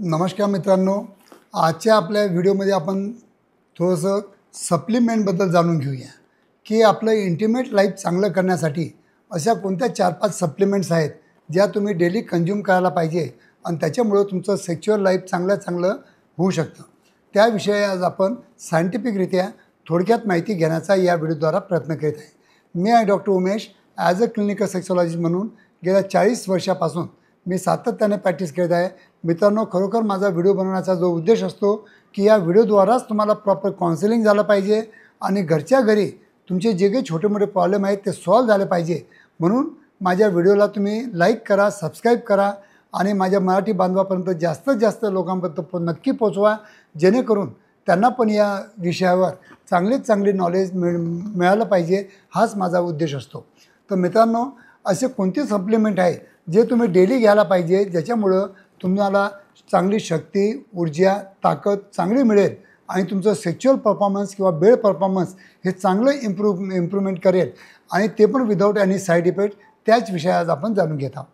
नमस्कार मित्रांनो, आजच्या आपल्या व्हिडिओमध्ये आपण थोडंसं सप्लिमेंटबद्दल जाणून घेऊया की आपलं इंटिमेट लाईफ चांगलं करण्यासाठी अशा कोणत्या 4-5 सप्लिमेंट्स आहेत ज्या तुम्ही डेली कंझ्युम करायला पाहिजे आणि त्याच्यामुळं तुमचं सेक्शुअल लाईफ चांगलं होऊ शकतं। त्याविषयी आज आपण सायंटिफिकरित्या थोडक्यात माहिती घेण्याचा या व्हिडिओद्वारा प्रयत्न करीत आहे। मी आहे doctor Umesh. As a clinical sexologist म्हणून गेल्या 40 वर्षापासून मी सातत्याने प्रॅक्टिस करत आहे। मित्रांनो, खरोखर माझा व्हिडिओ बनवण्याचा जो उद्देश असतो की या व्हिडिओद्वाराच तुम्हाला प्रॉपर काउन्सिलिंग झालं पाहिजे आणि घरच्या घरी तुमचे जे काही छोटे मोठे प्रॉब्लेम आहेत ते सॉल्व झाले पाहिजे। म्हणून माझ्या व्हिडिओला तुम्ही लाईक करा, सबस्क्राईब करा आणि माझ्या मराठी बांधवापर्यंत जास्तीत जास्त लोकांपर्यंत नक्की पोचवा, जेणेकरून त्यांना पण या विषयावर चांगले नॉलेज मिळालं पाहिजे, हाच माझा उद्देश असतो। तर मित्रांनो, असे कोणते सप्लिमेंट आहे जे तुम्ही डेली घ्यायला पाहिजे ज्याच्यामुळं तुम्हाला चांगली शक्ती, ऊर्जा, ताकद चांगली मिळेल आणि तुमचं सेक्शुअल परफॉर्मन्स किंवा बेड परफॉर्मन्स हे चांगलं इम्प्रूव्हमेंट करेल आणि ते पण विदाऊट एनी साईड इफेक्ट। त्याच विषयात आपण जाणून घेत आहोत।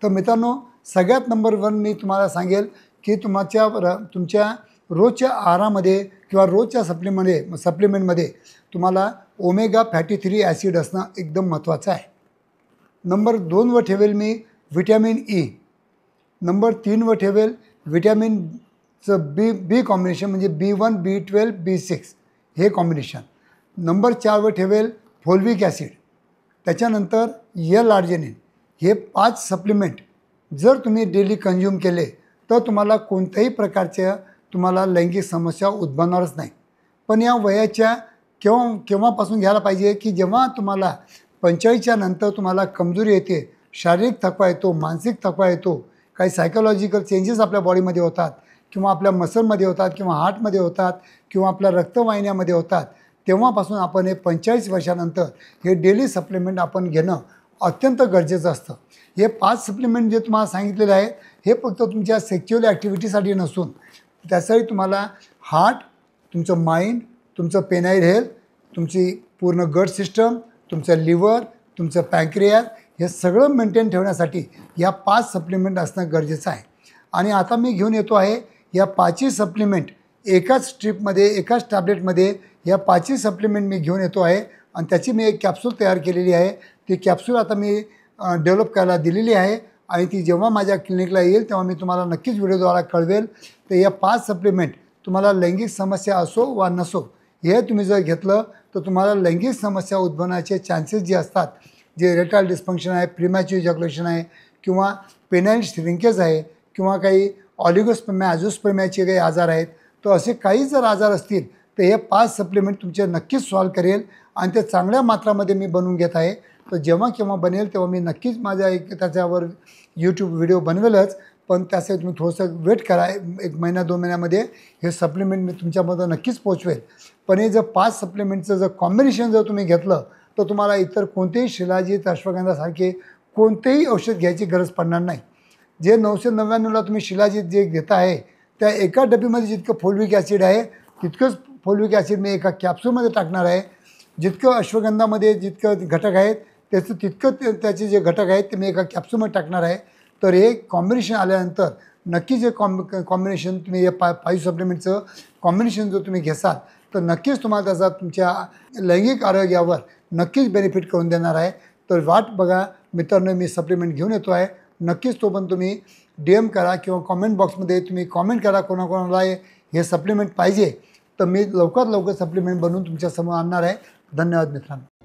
तर मित्रांनो, सगळ्यात नंबर 1 मी तुम्हाला सांगेल की तुमच्या रोजच्या आहारामध्ये किंवा रोजच्या सप्लिमेंटमध्ये तुम्हाला ओमेगा फॅटी 3 ॲसिड असणं एकदम महत्त्वाचं आहे। नंबर 2 वर ठेवेल मी व्हिटॅमिन ई। नंबर 3 वर ठेवेल व्हिटॅमिनचं बी कॉम्बिनेशन म्हणजे B1, B12, B6 हे कॉम्बिनेशन। नंबर 4 वर ठेवेल फोल्विक ॲसिड। त्याच्यानंतर L-आर्जिनिन। हे 5 सप्लिमेंट जर तुम्ही डेली कंझ्युम केले तर तुम्हाला कोणत्याही प्रकारच्या लैंगिक समस्या उद्भवणारच नाही। पण या वयाच्या केव्हापासून घ्यायला पाहिजे की जेव्हा तुम्हाला 45च्या नंतर तुम्हाला कमजोरी येते, शारीरिक थकवा येतो, मानसिक थकवा येतो, काही सायकोलॉजिकल चेंजेस आपल्या बॉडीमध्ये होतात किंवा आपल्या मसलमध्ये होतात किंवा हार्टमध्ये होतात किंवा आपल्या रक्तवाहिन्यामध्ये होतात, तेव्हापासून आपण हे 45 वर्षानंतर हे डेली सप्लिमेंट आपण घेणं अत्यंत गरजेचं असतं। हे 5 सप्लिमेंट जे तुम्हाला सांगितलेले आहेत हे फक्त तुमच्या सेक्शुअल ॲक्टिव्हिटीसाठी नसून त्यासाठी तुम्हाला हार्ट, तुमचं माइंड, तुमचं पेनाईल हेल्थ, तुमची पूर्ण गट सिस्टम, तुमचं लिव्हर, तुमचं पॅन्क्रियास हे सगळं मेंटेन ठेवण्यासाठी या 5 सप्लिमेंट असणं गरजेचं आहे। आणि आता मी घेऊन येतो आहे या 5ही सप्लिमेंट एकाच स्ट्रिपमध्ये, एकाच टॅब्लेटमध्ये या 5ही सप्लिमेंट मी घेऊन येतो आहे आणि त्याची मी एक कॅप्सूल तयार केलेली आहे। ती कॅप्सूल आता मी डेव्हलप करायला दिलेली आहे आणि ती जेव्हा माझ्या क्लिनिकला येईल तेव्हा मी तुम्हाला नक्कीच व्हिडिओद्वारा कळवेल। तर या 5 सप्लिमेंट तुम्हाला लैंगिक समस्या असो वा नसो, हे तुम्ही जर घेतलं तर तुम्हाला लैंगिक समस्या उद्भवण्याचे चान्सेस जे असतात, जे इरेक्टाईल डिस्फंक्शन आहे, प्रीमॅच्युअर इजॅक्युलेशन आहे किंवा पेनाईल श्रिंकेज आहे किंवा काही ऑलिगोस्पर्मिया, अझोस्पर्मियाचे काही आजार आहेत, तर असे काही जर आजार असतील तर हे 5 सप्लिमेंट तुमचे नक्कीच सॉल्व करेल आणि ते चांगल्या मात्रामध्ये मी बनवून घेत आहे। तर जेव्हा बनेल तेव्हा मी नक्कीच माझ्या त्याच्यावर यूट्यूब व्हिडिओ बनवेलच, पण त्यासाठी तुम्ही थोडंसं वेट करा। 1 महिना 2 महिन्यामध्ये हे सप्लिमेंट मी तुमच्यामध्ये नक्कीच पोचवेल। पण हे जर 5 सप्लिमेंटचं जर कॉम्बिनेशन जर तुम्ही घेतलं तर तुम्हाला इतर कोणतेही शिलाजीत, अश्वगंधासारखे कोणतेही औषध घ्यायची गरज पडणार नाही। जे 999ला तुम्ही शिलाजीत जे घेता आहे त्या एका डबीमध्ये जितकं फोल्विक ॲसिड आहे तितकंच फोल्विक ॲसिड मी एका कॅप्सूलमध्ये टाकणार आहे। जितकं अश्वगंधामध्ये जितकं घटक आहेत त्याचे जे घटक आहेत ते मी एका कॅप्सूलमध्ये टाकणार आहे। तर हे कॉम्बिनेशन आल्यानंतर नक्कीच हे कॉम्बिनेशन तुम्ही हे 5 सप्लिमेंटचं कॉम्बिनेशन जर तुम्ही घेसाल तर नक्कीच तुम्हाला त्याचा तुमच्या लैंगिक आरोग्यावर नक्कीच बेनिफिट करून देणार आहे। तर वाट बघा मित्रांनो, मी सप्लिमेंट घेऊन येतो आहे। नक्कीच तो पण तुम्ही DM करा किंवा कॉमेंट बॉक्समध्ये तुम्ही कॉमेंट करा कोणाकोणाला हे सप्लिमेंट पाहिजे, तर मी लवकरात लवकर सप्लिमेंट बनवून तुमच्यासमोर आणणार आहे। धन्यवाद मित्रांनो।